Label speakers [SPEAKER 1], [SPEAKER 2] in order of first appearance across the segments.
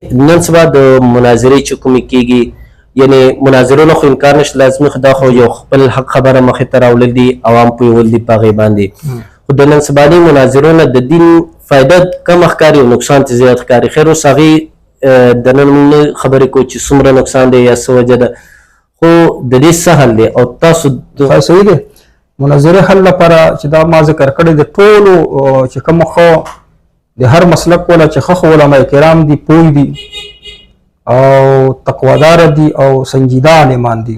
[SPEAKER 1] نن سبا د مناظرې چې کومې کېږي، یعنې مناظرو نه خو امکان نشته، لازمي خو دا خو یو خپل حق خبره مخې ته راوړل دي، عوام پوهول دي په هغې باندې. خو د نن سبانۍ مناظرو نه د دین فایده کم ښکاري او نقصان ترې زیات ښکاري. خیر اوس هغې د نن موږ نه خبرې کوو چې څومره نقصان دی یا څه وجه ده، خو د دې څه حل دی او تاسو
[SPEAKER 2] صحیح دی. مناظرې حل لپاره چې دا ما ذکر کړی د ټولو چې کوم خو د هر مسلک ولا چې ښه علماء کرام دي، پوه دي او تقوادار دي او سنجیده عالمان دي.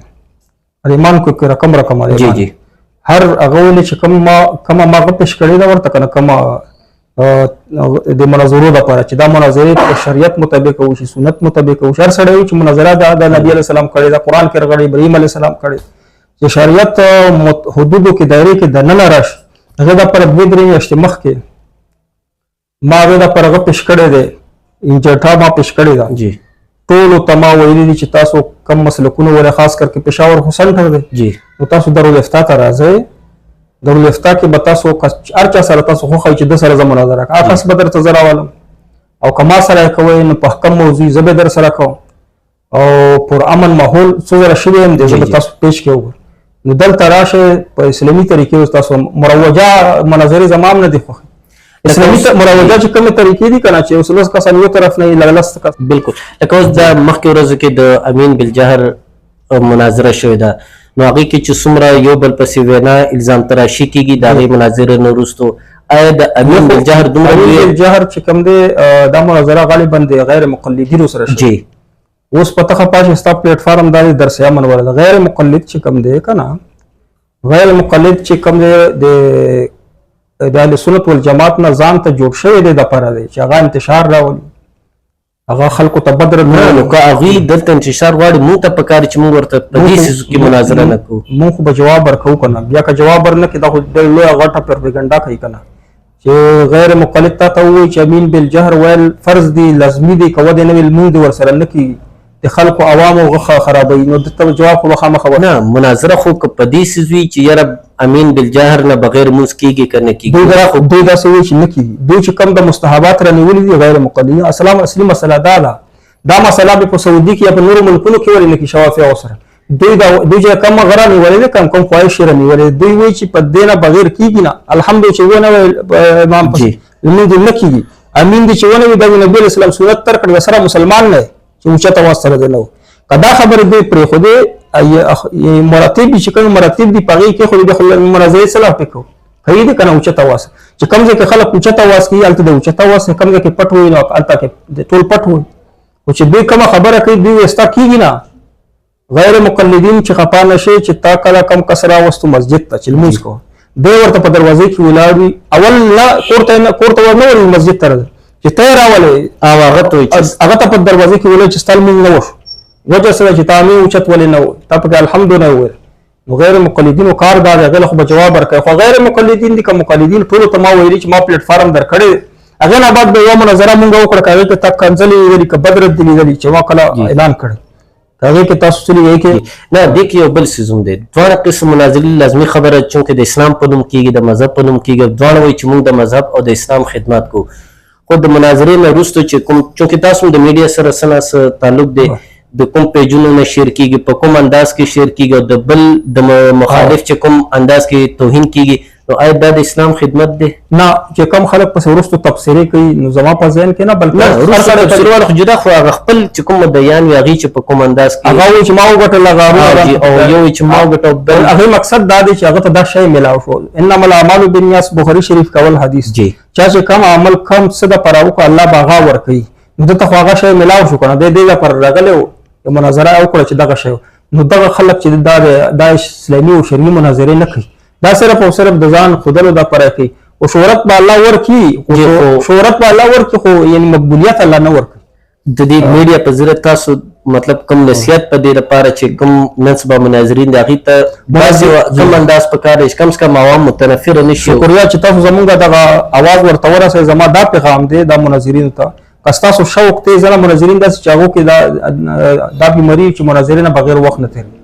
[SPEAKER 2] عالمان کو رقم عالمان
[SPEAKER 1] جی جی
[SPEAKER 2] هر هغه ولې چې کوم ما پیش کړی دا ورته کنه کوم د مناظرو لپاره چې دا مناظرې شریعت مطابق او سنت مطابق او هر سړی چې مناظره د نبی علیه السلام کړی دا قران کې راغلی، ابراهیم علیه السلام کړی، چې شریعت حدودو کې دایره کې د نه راش هغه د پر 2-3 میاشتې مخکې ما هغه د پر هغه پیش کړی دی، انجټا ما پیش کړی دا
[SPEAKER 1] جی.
[SPEAKER 2] ټولو ته ما ویلي دي چې تاسو کم مسلکونه ولې خاص کر کې پېښور خو سنټر دی
[SPEAKER 1] جی،
[SPEAKER 2] نو تاسو دارالافتا ته راځئ. دارالافتا کې به تاسو هر چا سره تاسو خوښوئ چې د سره زه مناظره کوم، هغه کس به درته زه راولم او که ما سره یې کوئ نو په حکم موضوع زه به در سره کوم او پر امن ماحول څو ځله شوی یم دی زه به تاسو پیش کې وګورم. نو دلته راشئ په اسلامي طریقې اوس تاسو مروجه مناظرې زما هم نه دي خوښې. اسلامي مروجه چې کومې طریقې دي که نه چې اوس 10 کسان یو طرف نه یې لس کس
[SPEAKER 1] بالکل لکه اوس دا مخکې ورځو کې د امین بالجهر مناظره شوې ده، نو هغې کې چې څومره یو بل پسې وینا الزام تراشي کېږي د هغې مناظرې نه وروستو، آیا د امین بالجهر دومره
[SPEAKER 2] امین بالجهر چې کوم دی دا مناظره غالبا د غیر مقلدینو سره شوې
[SPEAKER 1] جی.
[SPEAKER 2] اوس په تخه پاش ستا پلیټفارم دا دی درس امن ولا غیر مقلد چې کوم دی که نه، غیر مقلد چې کوم دی د اهل سنت والجماعت نه ځان ته جوړ شوی دی دپاره دی چې هغه انتشار راولي، هغه خلکو ته بد رد
[SPEAKER 1] نو که هغوی دلته انتشار غواړي موږ ته پکار چې موږ ورته په دې څیزو کې مناظره نه کوو.
[SPEAKER 2] موږ خو به جواب ورکوو که نه، بیا که جواب ورنکړي دا خو ډېر لویه غټه پروپیګنډا کوي که نه چې غیر مقلد تا ته ووایي چې امین بالجهر ویل فرض دی لازمي دی که ودې نه ویل لمونځ دې ورسره نه کېږي د خلکو عوامو غوښه خرابوي، نو دته جواب خو به خامخا
[SPEAKER 1] نه مناظره خو که په دې څیز وي چې یاره امین بالجهر نه بغیر لمونځ کېږي که نه کېږي،
[SPEAKER 2] دوی داسې وایي چې نه کېږي. دوی چې کوم د مستحبات رانیولي دي غیر مقلدین اصلي مسله دا ده، دا مسله به په سعودي کې یا په نورو ملکونو کې ولې نه کېږي شوافیه سره دوی چې کوم غره نیولې ده کوم خواهش یې رانیولې دوی وایي چې په دې نه بغیر کېږي نه الحمدلله چې ونه امام لمونځ نه کېږي. امین دې چې ونه وي دا د نبي علیه السلام سنت ترک کړي سره مسلمان نه چې اوچته واس سره دی نه و که دا خبرې دوی پرېښودې مراتب چې کوم مراتب دي په هغې کې خو د مناظرې صلاح پې کوو کوي دي که نه اوچته واس چې کوم ځای کې خلک اوچته واس کوي هلته د اوچته واس کوم ځای کې پټ وي نو هلته کې ټول پټ وي، خو چې دوی کومه خبره کوي دوی وستا کېږي نه. غیر مقلدین چې خفا نه شي چې تا کله کم کس راوستو مسجد ته چې لمونځ کوه دی ورته په دروازې کې ولاړ وي اول نه کور ته ورنه وري مسجد ته راځي چې ته یې راولې
[SPEAKER 1] او هغه ته
[SPEAKER 2] په دروازې کې ویل چې ستا لمونځ نه وشو وجه سره چې تا امین اوچت ولې نه و تا پکې الحمد نه وویل. نو غیر مقلدینو کار دا دی هغې له خو به جواب ورکوي، خو غیر مقلدین دي که مقلدین ټولو ته ما ویلي چې ما پلیټفارم درکړی هغې نه بعد به یوه مناظره مونږ وکړه که هغې کې تا کنځلې ویلي که بد رد دې لیدلي چې ما کله اعلان کړی که هغې کې تاسو څه لیدئ کې
[SPEAKER 1] نه دې کې یو بل څیز هم دی. دواړه قسم مناظرې لازمي خبره چونکې د اسلام په نوم کېږي د مذهب په نوم کېږي، دواړه وایي چې موږ د مذهب او د اسلام خدمت کوو، خو د مناظرې نه وروسته چې کوم چونکې تاسو د میډیا سره څه نه څه تعلق دی د کوم پیجونو نه شیر کېږي په کوم انداز کې شیر کېږي او د بل د مخالف چې کوم انداز کې توهین کېږي، نو آیا دا د اسلام خدمت دی؟
[SPEAKER 2] نه چې کوم خلک پسې وروستو تبصرې کوي نو زما په ذهن کې نه بلکې
[SPEAKER 1] وروسته تبصرې والا خو جدا خو هغه خپل چې کوم مدعیان وي هغې چې په کوم انداز کې
[SPEAKER 2] هغه وایي چې ما وګټل
[SPEAKER 1] او یو وایي چې ما وګټل بل
[SPEAKER 2] هغې مقصد دا دی چې هغه ته دا شی میلاو شو انما الاعمال بالنیات بخاري شریف کول حدیث
[SPEAKER 1] جی
[SPEAKER 2] چا چې کوم عمل کم څه دپاره وکړه الله به هغه ورکوي نو دته خو هغه شی میلاو شو که نه دی دې لپاره راغلی و مناظره وکړه چې دغه شی نو دغه خلک چې دا اسلامي او شرعي مناظرې نه کوي دا صرف او صرف د ځان ښودلو دپاره کوي او شهرت به الله ورکړي خو یعنې مقبولیت الله نه ورکوي.
[SPEAKER 1] د دې میډیا په ذریعه تاسو مطلب کوم نصیحت په دې لپاره چې کوم نن سبا مناظرین د هغې ته داسې کوم انداز پکار دی چې کم سے کم عوام متنفره نه شي؟
[SPEAKER 2] شکریا چې تاسو زمونږ دغه اواز ورته ورسوئ زما دا پیغام دی دا مناظرینو ته که ستاسو شوق دی ځله مناظرین داسې چې هغو کې دا بیماري چې مناظرې نه بغیر وخت نه تېروي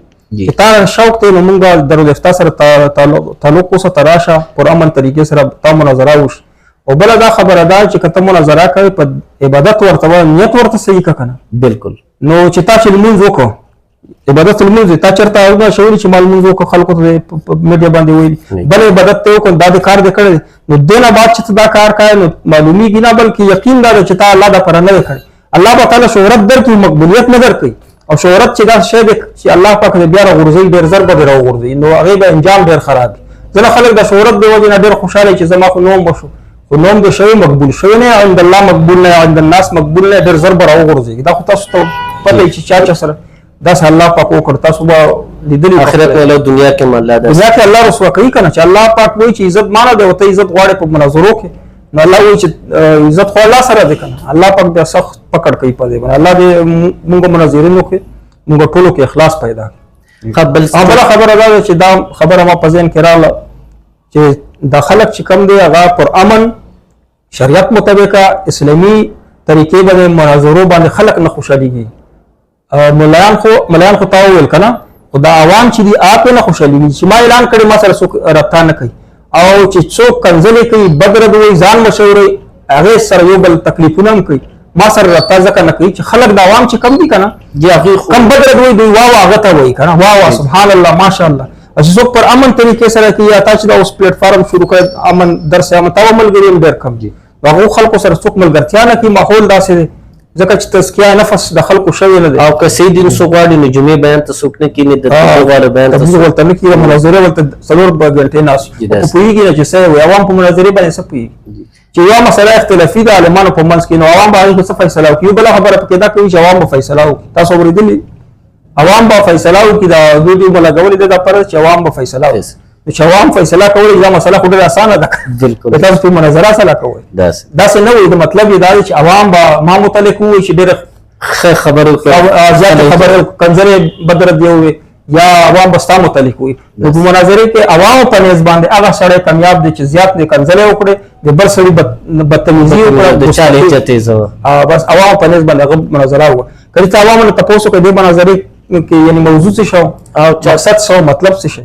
[SPEAKER 2] چې تا شوق دی نو مونږ دارالافتا سره تعلق اوسه ته راشه پر امن طریقې سره تا مناظره وشي او بل دا خبره ده چې کته مناظره کوي په عبادت ورته نیت ورته صحیح کنه
[SPEAKER 1] بالکل
[SPEAKER 2] نو چې تا چې لمونځ وکړو عبادت لمونځ تا چرته هغه شوی چې مال لمونځ وکړو خلکو ته میډیا باندې ویل بل عبادت ته وکړو دا د کار د کړی نو دینه بعد چې دا کار کوي نو معلومیږي نه بلکې یقین دا چې تا الله دا پر نه کړی الله تعالی شهرت درکې مقبولیت نه درکې او شهرت چې دا شی دی چې الله پاک دې بیا راغورځي ډېر زر به راغورځي نو هغه به انجام ډېر خراب ځنه خلک د شهرت دی وجه نه ډېر خوشاله چې زما خو نوم بشو خو نوم د شی مقبول شوی نه عند الله مقبول نه عند الناس مقبول نه ډېر زر به راغورځي دا خو تاسو ته پته چې چا سره داس الله پاک وکړ تاسو به لیدلی
[SPEAKER 1] آخرت له دنیا کې الله دا
[SPEAKER 2] دنیا کې الله رسوا کوي کنه چې الله پاک وایي چې عزت مانه دی او ته عزت غواړې په مناظرو کې نو الله وایي چې عزت خو الله سره دی کنه الله پاک بیا سخت پکړ کوي په دې باندې الله دې موږ مناظرینو کې موږ ټولو کې اخلاص پیدا
[SPEAKER 1] قبل
[SPEAKER 2] خبره ده چې دا خبره ما په ذهن کې رااله چې د خلک چې کم دی هغه پر امن شریعت مطابقه اسلامي طریقې باندې مناظرو باندې خلک نه خوشاليږي ملایان خو تا وویل کنه خو دا عوام چې دي آپ نه خوشاليږي چې ما اعلان کړی ما سره څوک رابطه نه کوي او چې څوک کنځلې کوي بدر دوی ځان مشورې هغه سره یو بل تکلیفونه هم کوي ما سره رابطه ځکه نه کوي چې خلک د عوام چې کم دي کنه کم بدر دوی واه هغه ته وایي کنه واه سبحان الله ماشاءالله چې څوک پر امن طریقې سره کوي یا تا چې دا اوس پلیټ فارم شروع کړ امن درس امن تا ملګری ډېر کم دي هغه خلکو سره څوک ملګرتیا نه کوي ماحول داسې دی ځکه چې تزکیه نفس د خلکو شوی نه دی
[SPEAKER 1] او که سې دین سو غواړي نو جمعې بیان ته څوک نه کینی د غواړي بیان ته
[SPEAKER 2] څوک ولته نه کیږي مناظره ولته څلور غنټې ناس پوهیږي چې څه عوام په مناظره باندې څه پوهیږي چې یو مسله اختلافي د عالمانو په منځ کې نو عوام باندې څه فیصله وکړي بل خبره پکې دا کوي چې عوام به فیصله وکړي تاسو ورېدلی عوام به فیصله وکړي دا دوی ملګرول دي د پر چې عوام به فیصله وکړي چې عوام فیصله کوي دا مسله خو ډېره اسانه ده
[SPEAKER 1] بالکل
[SPEAKER 2] تاسو په مناظره سره کوي دا څه نه وي د مطلب دا چې عوام به ما متعلق وي چې ډېر
[SPEAKER 1] خبرو
[SPEAKER 2] او زیات خبرو کنځلې بدر دی یا عوام بستا متعلق وي نو په مناظره کې عوام په نسبت باندې هغه سړی کامیاب دي چې زیات نه کنځلې وکړي د بل سړي بدتمیزي وکړي
[SPEAKER 1] د چاله چته زو
[SPEAKER 2] بس عوام په نسبت باندې مناظره وکړي کله چې عوام له تاسو کې د مناظره کې یعنی موضوع څه شو او 400 مطلب څه شي